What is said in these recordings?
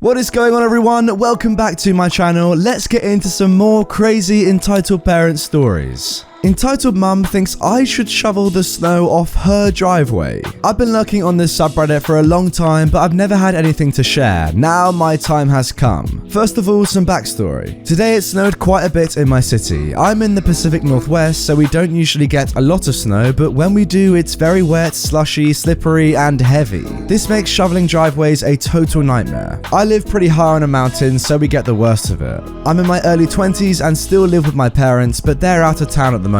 What is going on, everyone? Welcome back to my channel. Let's get into some more crazy entitled parent stories. Entitled Mum thinks I should shovel the snow off her driveway. I've been lurking on this subreddit for a long time, but I've never had anything to share. Now my time has come. First of all, some backstory. Today it snowed quite a bit in my city. I'm in the Pacific Northwest, so we don't usually get a lot of snow, but when we do, it's very wet, slushy, slippery, and heavy. This makes shoveling driveways a total nightmare. I live pretty high on a mountain, so we get the worst of it. I'm in my early 20s and still live with my parents, but they're out of town at the moment.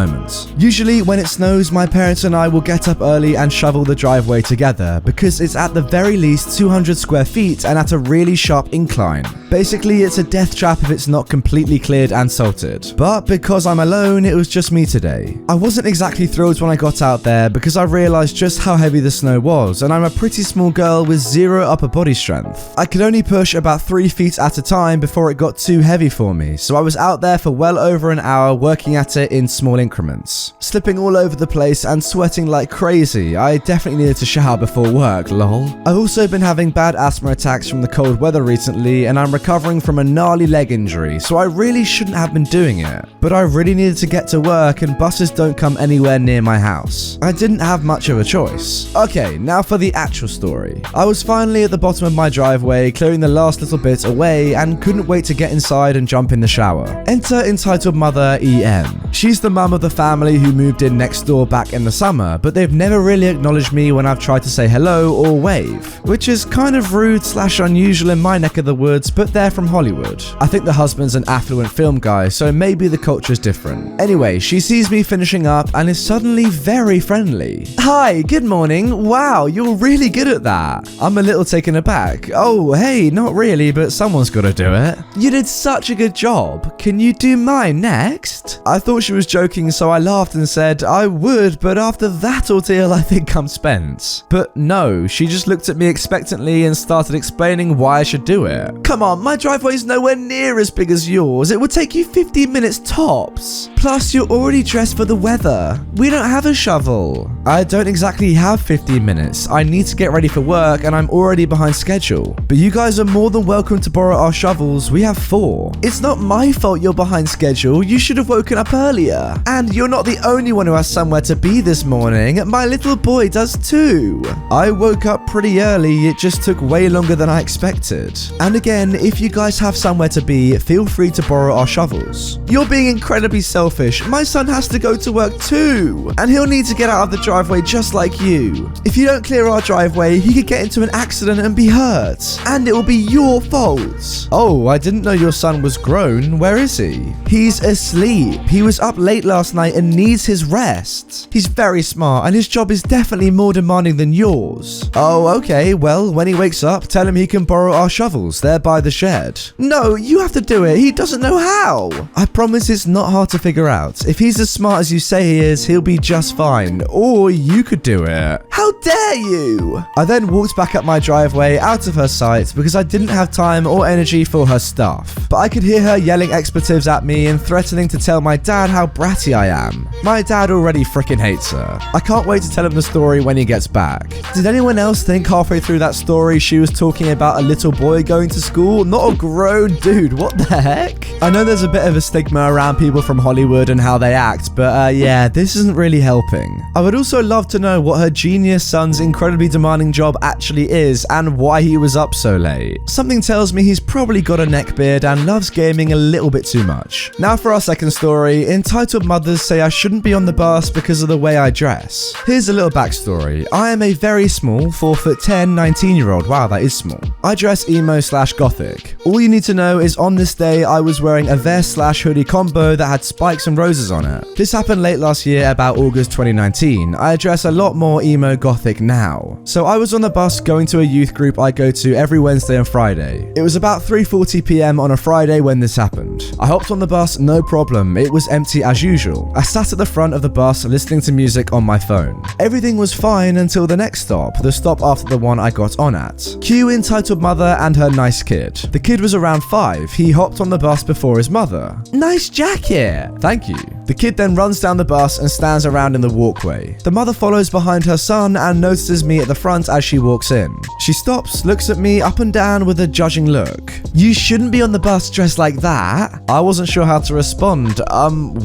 Usually when it snows, my parents and I will get up early and shovel the driveway together because it's at the very least 200 square feet and at a really sharp incline. Basically, it's a death trap if it's not completely cleared and salted. But because I'm alone, it was just me today. I wasn't exactly thrilled when I got out there because I realized just how heavy the snow was, and I'm a pretty small girl with zero upper body strength. I could only push about 3 feet at a time before it got too heavy for me, so I was out there for well over an hour working at it in small increments. Slipping all over the place and sweating like crazy. I definitely needed to shower before work, lol. I've also been having bad asthma attacks from the cold weather recently, and I'm recovering from a gnarly leg injury, so I really shouldn't have been doing it. But I really needed to get to work and buses don't come anywhere near my house. I didn't have much of a choice. Okay, now for the actual story. I was finally at the bottom of my driveway, clearing the last little bit away, and couldn't wait to get inside and jump in the shower. Enter entitled mother EM. She's the mum of the family who moved in next door back in the summer, but they've never really acknowledged me when I've tried to say hello or wave, which is kind of rude / unusual in my neck of the woods, but they're from Hollywood. I think the husband's an affluent film guy, so maybe the culture's different. Anyway, she sees me finishing up and is suddenly very friendly. Hi, good morning. Wow, you're really good at that. I'm a little taken aback. Oh, hey, not really, but someone's gotta do it. You did such a good job. Can you do mine next? I thought she was joking, so I laughed and said I would, but after that ordeal, I think I'm spent. But no, she just looked at me expectantly and started explaining why I should do it. Come on, my driveway's nowhere near as big as yours. It would take you 15 minutes tops. Plus, you're already dressed for the weather. We don't have a shovel. I don't exactly have 15 minutes. I need to get ready for work and I'm already behind schedule. But you guys are more than welcome to borrow our shovels. We have 4. It's not my fault you're behind schedule. You should have woken up earlier. And you're not the only one who has somewhere to be this morning. My little boy does too. I woke up pretty early. It just took way longer than I expected. And again, if you guys have somewhere to be, feel free to borrow our shovels. You're being incredibly selfish. My son has to go to work too, and he'll need to get out of the driveway just like you. If you don't clear our driveway, he could get into an accident and be hurt, and it will be your fault. Oh, I didn't know your son was grown. Where is he? He's asleep. He was up late last night and needs his rest. He's very smart, and his job is definitely more demanding than yours. Oh, okay. Well, when he wakes up, tell him he can borrow our shovels. They're by the shed. No, you have to do it. He doesn't know how. I promise it's not hard to figure out. If he's as smart as you say he is, he'll be just fine. Or you could do it. How dare you? I then walked back up my driveway out of her sight because I didn't have time or energy for her stuff. But I could hear her yelling expletives at me and threatening to tell my dad how bratty I am. My dad already freaking hates her. I can't wait to tell him the story when he gets back. Did anyone else think halfway through that story she was talking about a little boy going to school? Not a grown dude. What the heck? I know there's a bit of a stigma around people from Hollywood and how they act, but yeah, this isn't really helping. I would also love to know what her genius son's incredibly demanding job actually is and why he was up so late. Something tells me he's probably got a neckbeard and loves gaming a little bit too much. Now for our second story. Entitled mothers say I shouldn't be on the bus because of the way I dress. Here's a little backstory. I am a very small 4'10", 19-year-old. Wow, that is small. I dress emo / gothic. All you need to know is on this day I was wearing a vest / hoodie combo that had spikes and roses on it. This happened late last year, about August 2019. I dress a lot more emo gothic now. So I was on the bus going to a youth group I go to every Wednesday and Friday. It was about 3:40 p.m. on a Friday when this happened. I hopped on the bus, no problem. It was empty as usual. I sat at the front of the bus listening to music on my phone. Everything was fine until the next stop, the stop after the one I got on at. Cue entitled mother and her nice kid. The kid was around 5. He hopped on the bus before his mother. Nice jacket. Thank you. The kid then runs down the bus and stands around in the walkway. The mother follows behind her son and notices me at the front as she walks in. She stops, looks at me up and down with a judging look. "You shouldn't be on the bus dressed like that." I wasn't sure how to respond.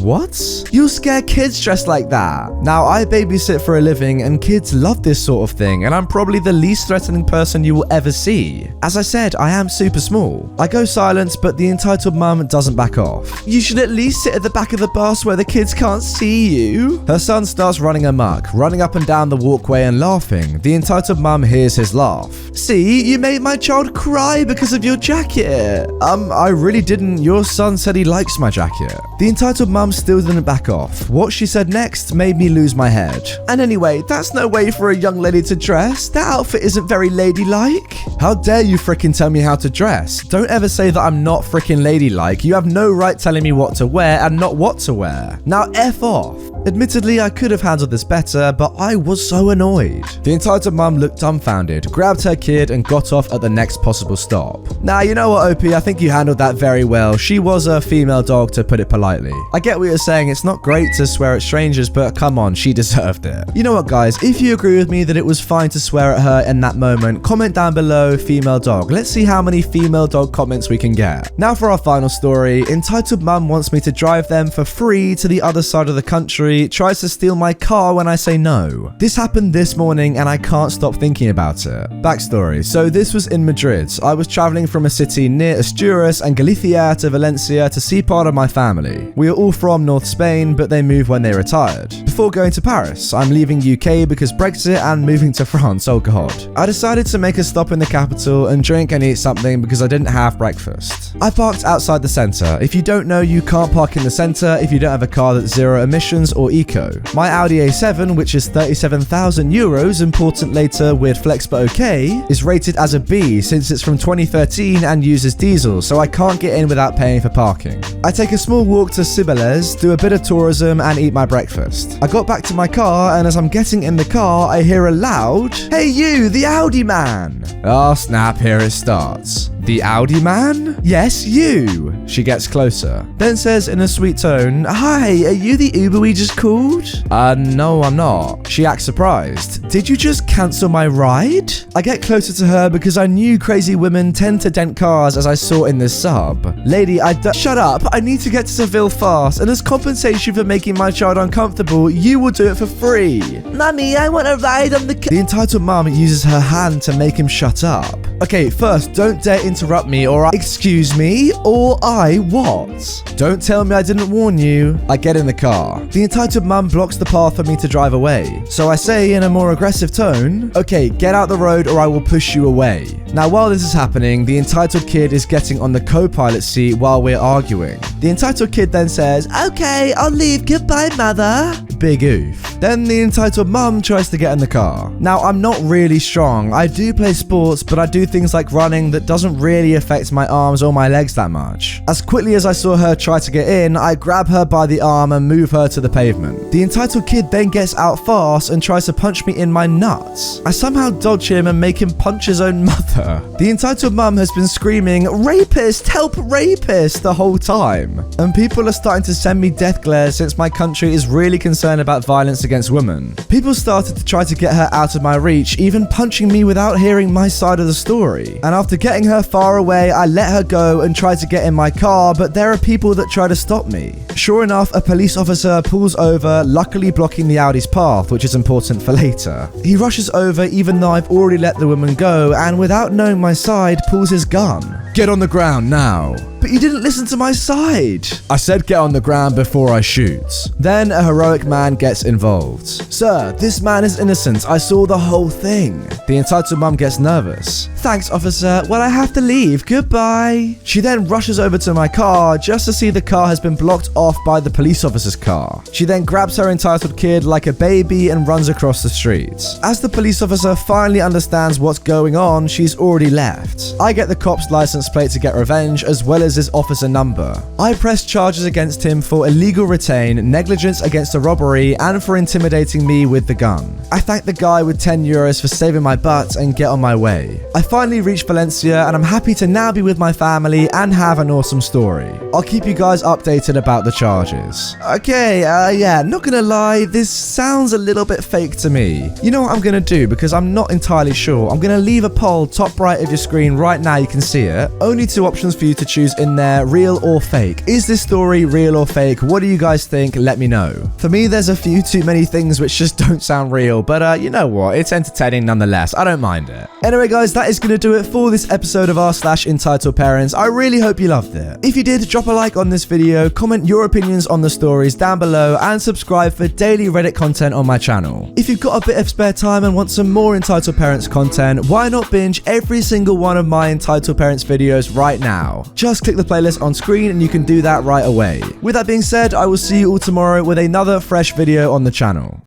What? You'll scare kids dressed like that. Now, I babysit for a living and kids love this sort of thing, and I'm probably the least threatening person you will ever see. As I said, I am super small. I go silent, but the entitled mum doesn't back off. "You should at least sit at the back of the bus where the kids can't see you." Her son starts running amok, running up and down the walkway and laughing. The entitled mum hears his laugh. "See, you made my child cry because of your jacket." I really didn't. Your son said he likes my jacket. The entitled mum still didn't back off. What she said next made me lose my head. "And anyway, that's no way for a young lady to dress. That outfit isn't very ladylike." How dare you frickin' tell me how to dress? Don't ever say that I'm not frickin' ladylike. You have no right telling me what to wear and not what to wear. Now F off. Admittedly, I could have handled this better, but I was so annoyed. The entitled mum looked dumbfounded, grabbed her kid and got off at the next possible stop. Now, you know what, OP, I think you handled that very well. She was a female dog, to put it politely. I get what you're saying, it's not great to swear at strangers, but come on, she deserved it. You know what, guys, if you agree with me that it was fine to swear at her in that moment, comment down below, female dog. Let's see how many female dog comments we can get. Now for our final story. Entitled mum wants me to drive them for free to the other side of the country, tries to steal my car when I say no. This happened this morning and I can't stop thinking about it. Backstory. So this was in Madrid. I was traveling from a city near Asturias and Galicia to Valencia to see part of my family. We are all from North Spain, but they moved when they retired. Before going to Paris, I'm leaving UK because Brexit and moving to France, oh god. I decided to make a stop in the capital and drink and eat something because I didn't have breakfast. I parked outside the centre. If you don't know, you can't park in the centre if you don't have a car that's zero emissions or eco. My Audi A7, which is 37,000 euros, important later, weird flex but okay, is rated as a B since it's from 2013 and uses diesel, so I can't get in without paying for parking. I take a small walk to Cibeles, do a bit of tourism and eat my breakfast. I got back to my car and as I'm getting in the car, I hear a loud, "Hey you, the Audi man!" Oh snap, here it starts. "The Audi man?" "Yes, you." She gets closer, then says in a sweet tone, "Hi, are you the Uber we just called?" No, I'm not. She acts surprised. "Did you just cancel my ride?" I get closer to her because I knew crazy women tend to dent cars as I saw in this sub. "Lady, Shut up, I need to get to Seville fast, and as compensation for making my child uncomfortable, you will do it for free." "Mummy, I want a ride on the The entitled mum uses her hand to make him shut up. Okay, first, don't dare interrupt me or Excuse me? Or I what? Don't tell me I didn't warn you. I get in the car. The entitled mum blocks the path for me to drive away. So I say in a more aggressive tone, "Okay, get out the road or I will push you away." Now while this is happening, the entitled kid is getting on the co-pilot seat while we're arguing. The entitled kid then says, "Okay, I'll leave. Goodbye, mother." Big oof. Then the entitled mum tries to get in the car. Now I'm not really strong. I do play sports, but I do things like running that doesn't really affect my arms or my legs that much. As quickly as I saw her try to get in, I grab her by the arm and move her to the pavement. The entitled kid then gets out fast and tries to punch me in my nuts. I somehow dodge him and make him punch his own mother. The entitled mum has been screaming, "Rapist, help rapist," the whole time. And people are starting to send me death glares since my country is really concerned about violence against women. People started to try to get her out of my reach, even punching me without hearing my side of the story. And after getting her far away, I let her go and tried to get in my car, but there are people that try to stop me. Sure enough, a police officer pulls over, luckily blocking the Audi's path, which is important for later. He rushes over even though I've already let the woman go, and without knowing my side, pulls his gun. "Get on the ground now." "But you didn't listen to my side." "I said get on the ground before I shoot." Then a heroic man gets involved. "Sir, this man is innocent. I saw the whole thing." The entitled mum gets nervous. "Thanks, officer. Well, I have to leave. Goodbye." She then rushes over to my car just to see the car has been blocked off by the police officer's car. She then grabs her entitled kid like a baby and runs across the street. As the police officer finally understands what's going on, she's already left. I get the cop's license plate to get revenge, as well as as his officer number. I pressed charges against him for illegal retain, negligence against a robbery, and for intimidating me with the gun. I thanked the guy with 10 euros for saving my butt and get on my way. I finally reached Valencia and I'm happy to now be with my family and have an awesome story. I'll keep you guys updated about the charges. Okay, yeah, not gonna lie, this sounds a little bit fake to me. You know what I'm gonna do, because I'm not entirely sure. I'm gonna leave a poll top right of your screen right now, you can see it. Only 2 options for you to choose in there, real or fake. Is this story real or fake? What do you guys think? Let me know. For me, there's a few too many things which just don't sound real, but you know what? It's entertaining nonetheless. I don't mind it. Anyway, guys, that is gonna do it for this episode of r/EntitledParents. I really hope you loved it. If you did, drop a like on this video, comment your opinions on the stories down below, and subscribe for daily Reddit content on my channel. If you've got a bit of spare time and want some more Entitled Parents content, why not binge every single one of my Entitled Parents videos right now? Just click the playlist on screen and you can do that right away. With that being said, I will see you all tomorrow with another fresh video on the channel.